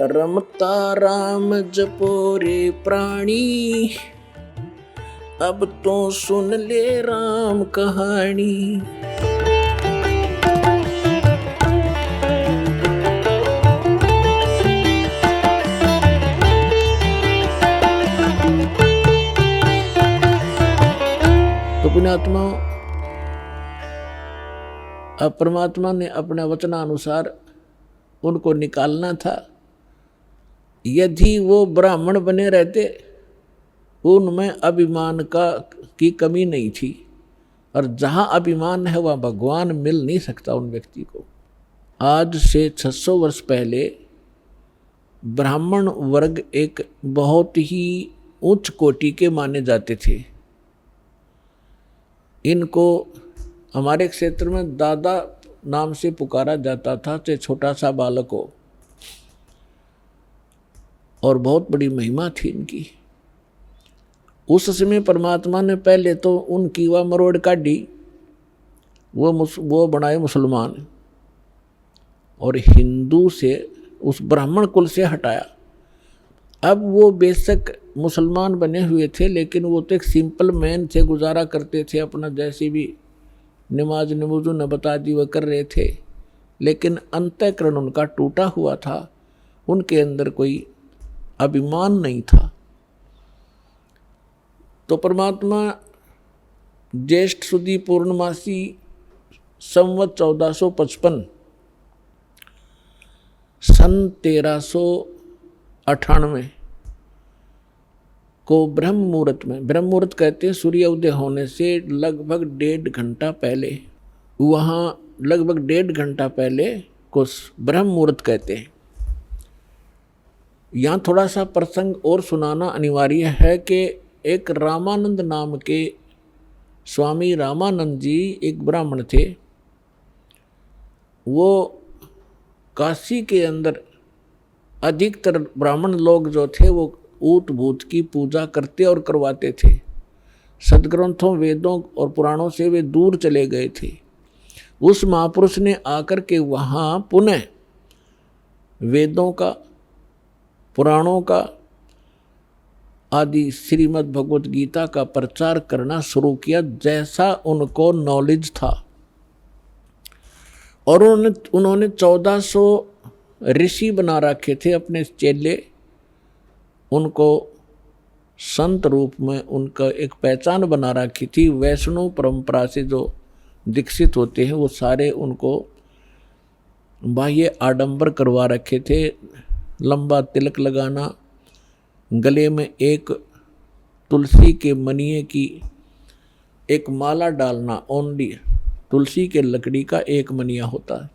रमता राम जपो रे प्राणी, अब तो सुन ले राम कहानी। तो पुण्यात्मा, अब परमात्मा ने अपने वचनानुसार उनको निकालना था। यदि वो ब्राह्मण बने रहते, उनमें अभिमान की कमी नहीं थी, और जहाँ अभिमान है वहाँ भगवान मिल नहीं सकता उन व्यक्ति को। आज से 600 वर्ष पहले ब्राह्मण वर्ग एक बहुत ही उच्च कोटि के माने जाते थे। इनको हमारे क्षेत्र में दादा नाम से पुकारा जाता था, चाहे छोटा सा बालक हो, और बहुत बड़ी महिमा थी इनकी। उस समय परमात्मा ने पहले तो उनकी वह मरोड़ काटी, वो बनाए मुसलमान, और हिंदू से उस ब्राह्मण कुल से हटाया। अब वो बेशक मुसलमान बने हुए थे, लेकिन वो तो एक सिंपल मैन से गुजारा करते थे, अपना जैसे भी नमाज नमूजू न बता दी वह कर रहे थे, लेकिन अंतःकरण उनका टूटा हुआ था। उनके अंदर कोई अभिमान नहीं था। तो परमात्मा ज्येष्ठ सुदी पूर्णमासी संवत 1455 सन 1398 को ब्रह्म मुहूर्त में, ब्रह्म मुहूर्त कहते हैं सूर्य उदय होने से लगभग 1.5 घंटा पहले, वहाँ लगभग 1.5 घंटा पहले को ब्रह्म मुहूर्त कहते हैं। यहाँ थोड़ा सा प्रसंग और सुनाना अनिवार्य है कि एक रामानंद नाम के स्वामी रामानंद जी एक ब्राह्मण थे। वो काशी के अंदर अधिकतर ब्राह्मण लोग जो थे वो ऊत भूत की पूजा करते और करवाते थे। सदग्रंथों, वेदों और पुराणों से वे दूर चले गए थे। उस महापुरुष ने आकर के वहाँ पुनः वेदों का, पुराणों का आदि श्रीमद् भगवत गीता का प्रचार करना शुरू किया, जैसा उनको नॉलेज था। और उन्होंने 1400 ऋषि बना रखे थे अपने चेले। उनको संत रूप में उनका एक पहचान बना रखी थी। वैष्णव परंपरा से जो दीक्षित होते हैं वो सारे उनको बाह्य आडंबर करवा रखे थे। लंबा तिलक लगाना, गले में एक तुलसी के मनिये की एक माला डालना, ओनली तुलसी के लकड़ी का एक मनिया होता है।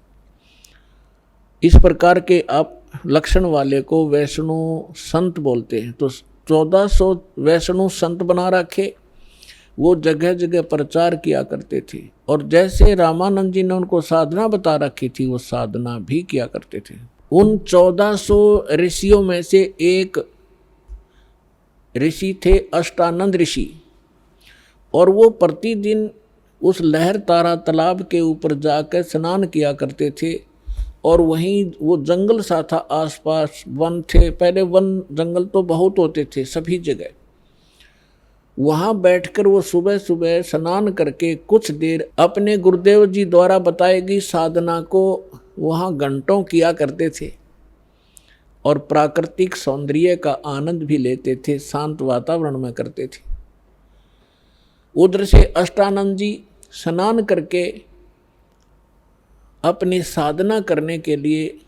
इस प्रकार के आप लक्षण वाले को वैष्णव संत बोलते हैं। तो 1400 वैष्णव संत बना रखे, वो जगह जगह प्रचार किया करते थे। और जैसे रामानंद जी ने उनको साधना बता रखी थी, वो साधना भी किया करते थे। उन 1400 ऋषियों में से एक ऋषि थे अष्टानंद ऋषि, और वो प्रतिदिन उस लहर तारा तालाब के ऊपर जाकर स्नान किया करते थे। और वहीं वो जंगल सा था, आसपास वन थे। पहले वन जंगल तो बहुत होते थे सभी जगह। वहाँ बैठकर वो सुबह सुबह स्नान करके कुछ देर अपने गुरुदेव जी द्वारा बताई गई साधना को वहाँ घंटों किया करते थे, और प्राकृतिक सौंदर्य का आनंद भी लेते थे, शांत वातावरण में करते थे। उधर से अष्टानंद जी स्नान करके अपनी साधना करने के लिए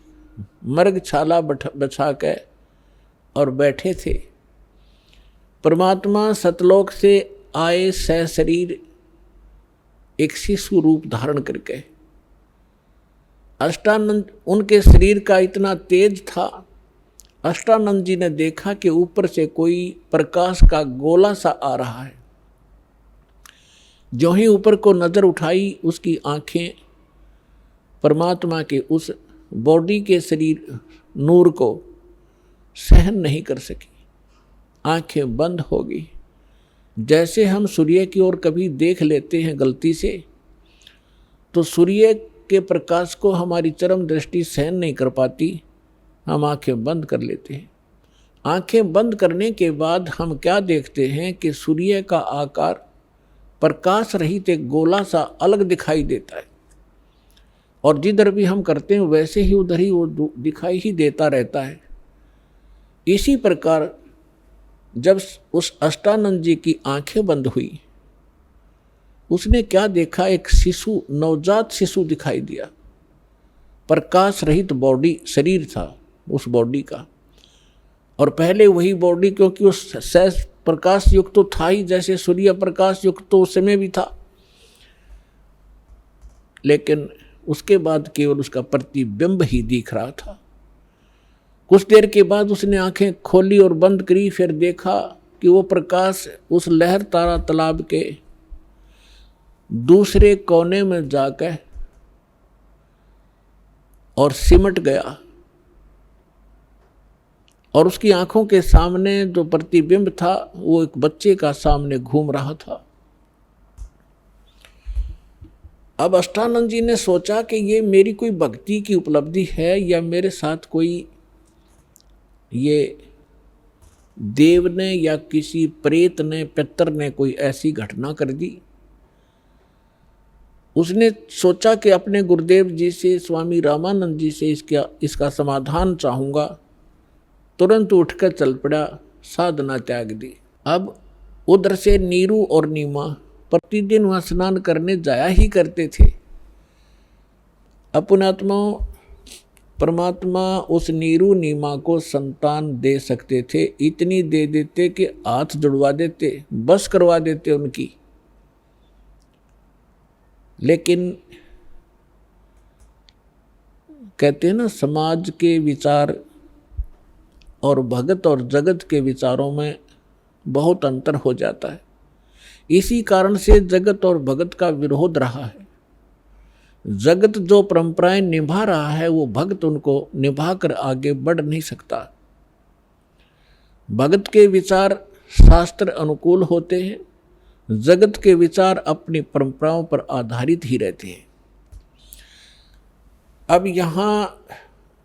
मृगछाला बिछा के और बैठे थे। परमात्मा सतलोक से आए सशरीर एक शिशु रूप धारण करके। अष्टानंद, उनके शरीर का इतना तेज था, अष्टानंद जी ने देखा कि ऊपर से कोई प्रकाश का गोला सा आ रहा है। जो ही ऊपर को नजर उठाई, उसकी आंखें परमात्मा के उस बॉडी के शरीर नूर को सहन नहीं कर सकी, आंखें बंद हो गई। जैसे हम सूर्य की ओर कभी देख लेते हैं गलती से, तो सूर्य के प्रकाश को हमारी चरम दृष्टि सहन नहीं कर पाती, हम आंखें बंद कर लेते हैं। आंखें बंद करने के बाद हम क्या देखते हैं कि सूर्य का आकार प्रकाश रहित एक गोला सा अलग दिखाई देता है, और जिधर भी हम करते हैं वैसे ही उधर ही वो दिखाई ही देता रहता है। इसी प्रकार जब उस अष्टानंद जी की आंखें बंद हुई, उसने क्या देखा, एक शिशु, नवजात शिशु दिखाई दिया। प्रकाश रहित बॉडी, शरीर था उस बॉडी का, और पहले वही बॉडी, क्योंकि उस सहज प्रकाश युक्त तो था ही, जैसे सूर्य प्रकाश युक्त तो उस समय भी था, लेकिन उसके बाद केवल उसका प्रतिबिंब ही दिख रहा था। कुछ देर के बाद उसने आंखें खोली और बंद करी, फिर देखा कि वो प्रकाश उस लहर तारा तालाब के दूसरे कोने में जाकर और सिमट गया, और उसकी आंखों के सामने जो प्रतिबिंब था वो एक बच्चे का सामने घूम रहा था। अब अष्टानंद जी ने सोचा कि ये मेरी कोई भक्ति की उपलब्धि है या मेरे साथ कोई ये देव ने या किसी प्रेत ने, पितर ने कोई ऐसी घटना कर दी। उसने सोचा कि अपने गुरुदेव जी से, स्वामी रामानंद जी से इसका समाधान चाहूँगा। तुरंत उठकर चल पड़ा, साधना त्याग दी। अब उधर से नीरू और नीमा प्रतिदिन वहाँ स्नान करने जाया ही करते थे। अपनात्मा परमात्मा उस नीरू नीमा को संतान दे सकते थे, इतनी दे देते कि हाथ जुड़वा देते, बस करवा देते उनकी। लेकिन कहते हैं ना, समाज के विचार और भगत और जगत के विचारों में बहुत अंतर हो जाता है। इसी कारण से जगत और भगत का विरोध रहा है। जगत जो परंपराएं निभा रहा है वो भगत उनको निभाकर आगे बढ़ नहीं सकता। भगत के विचार शास्त्र अनुकूल होते हैं, जगत के विचार अपनी परंपराओं पर आधारित ही रहते हैं। अब यहाँ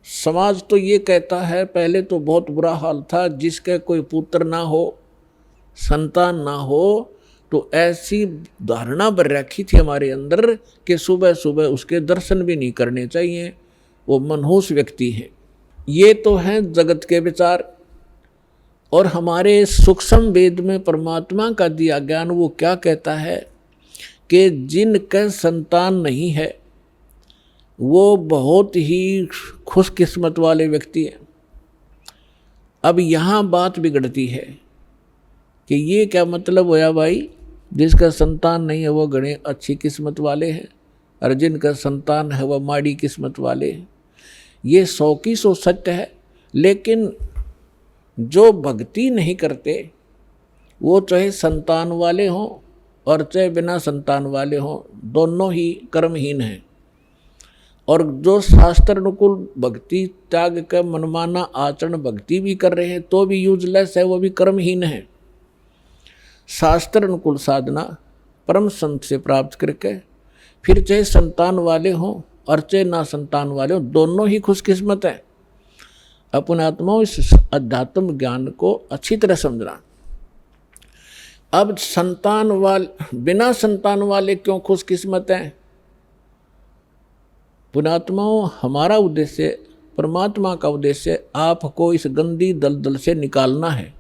समाज तो ये कहता है, पहले तो बहुत बुरा हाल था, जिसके कोई पुत्र ना हो, संतान ना हो, तो ऐसी धारणा बन रखी थी हमारे अंदर कि सुबह सुबह उसके दर्शन भी नहीं करने चाहिए, वो मनहूस व्यक्ति है। ये तो हैं जगत के विचार। और हमारे सूक्ष्म वेद में परमात्मा का दिया ज्ञान वो क्या कहता है कि जिनके संतान नहीं है वो बहुत ही खुशकिस्मत वाले व्यक्ति हैं। अब यहाँ बात बिगड़ती है कि ये क्या मतलब होया भाई, जिसका संतान नहीं है वो गणे अच्छी किस्मत वाले हैं, और जिनका संतान है वह माड़ी किस्मत वाले हैं। ये 100% सत्य है, लेकिन जो भक्ति नहीं करते वो चाहे संतान वाले हों और चाहे बिना संतान वाले हों, दोनों ही कर्महीन हैं। और जो शास्त्र अनुकूल भक्ति त्याग कर मनमाना आचरण भक्ति भी कर रहे हैं तो भी यूजलेस है, वो भी कर्महीन है। शास्त्र अनुकूल साधना परम संत से प्राप्त करके फिर चाहे संतान वाले हों और चाहे ना संतान वाले हों, दोनों ही खुशकिस्मत हैं। अपने आत्मा इस अध्यात्म ज्ञान को अच्छी तरह समझना। अब संतान वाले, बिना संतान वाले क्यों खुशकिस्मत हैं? पुणात्माओं, हमारा उद्देश्य, परमात्मा का उद्देश्य आपको इस गंदी दलदल से निकालना है।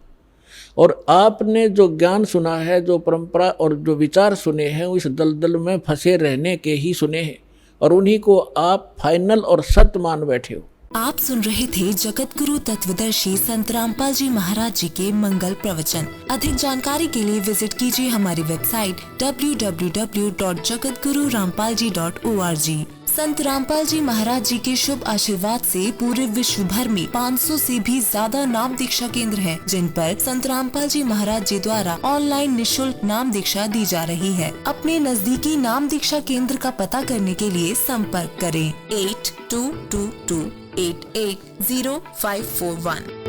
और आपने जो ज्ञान सुना है, जो परंपरा और जो विचार सुने हैं, इस दलदल में फंसे रहने के ही सुने हैं, और उन्हीं को आप फाइनल और सत्य मान बैठे हो। आप सुन रहे थे जगत गुरु तत्वदर्शी संत रामपाल जी महाराज जी के मंगल प्रवचन। अधिक जानकारी के लिए विजिट कीजिए हमारी वेबसाइट www.jagatgururampalji.org। संत रामपाल जी महाराज जी के शुभ आशीर्वाद से पूरे विश्व भर में 500 से भी ज्यादा नाम दीक्षा केंद्र हैं, जिन पर संत रामपाल जी महाराज जी द्वारा ऑनलाइन निशुल्क नाम दीक्षा दी जा रही है। अपने नजदीकी नाम दीक्षा केंद्र का पता करने के लिए संपर्क करें 8222880541।